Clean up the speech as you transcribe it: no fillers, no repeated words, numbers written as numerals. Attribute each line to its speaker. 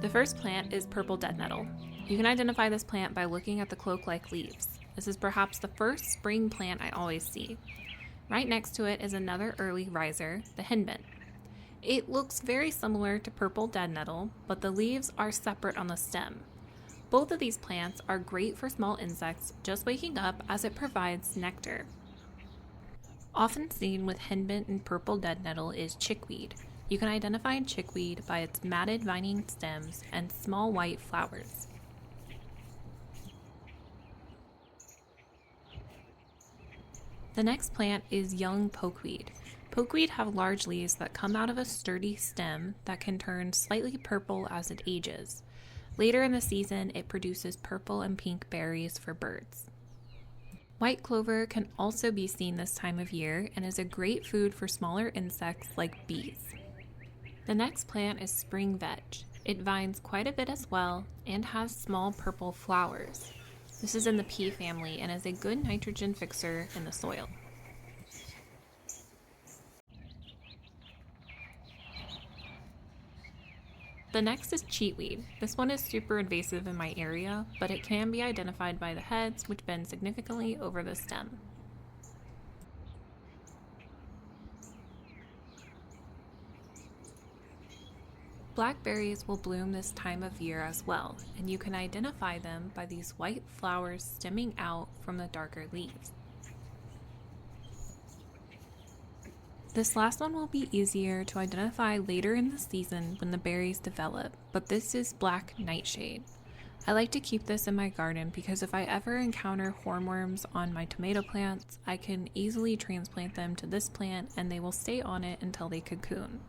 Speaker 1: The first plant is purple deadnettle. You can identify this plant by looking at the cloak-like leaves. This is perhaps the first spring plant I always see. Right next to it is another early riser, the henbit. It looks very similar to purple deadnettle, but the leaves are separate on the stem. Both of these plants are great for small insects just waking up, as it provides nectar. Often seen with henbit and purple deadnettle is chickweed. You can identify chickweed by its matted vining stems and small white flowers. The next plant is young pokeweed. Pokeweed have large leaves that come out of a sturdy stem that can turn slightly purple as it ages. Later in the season, it produces purple and pink berries for birds. White clover can also be seen this time of year and is a great food for smaller insects like bees. The next plant is spring veg. It vines quite a bit as well and has small purple flowers. This is in the pea family and is a good nitrogen fixer in the soil. The next is cheatweed. This one is super invasive in my area, but it can be identified by the heads, which bend significantly over the stem. Blackberries will bloom this time of year as well, and you can identify them by these white flowers stemming out from the darker leaves. This last one will be easier to identify later in the season when the berries develop, but this is black nightshade. I like to keep this in my garden because if I ever encounter hornworms on my tomato plants, I can easily transplant them to this plant and they will stay on it until they cocoon.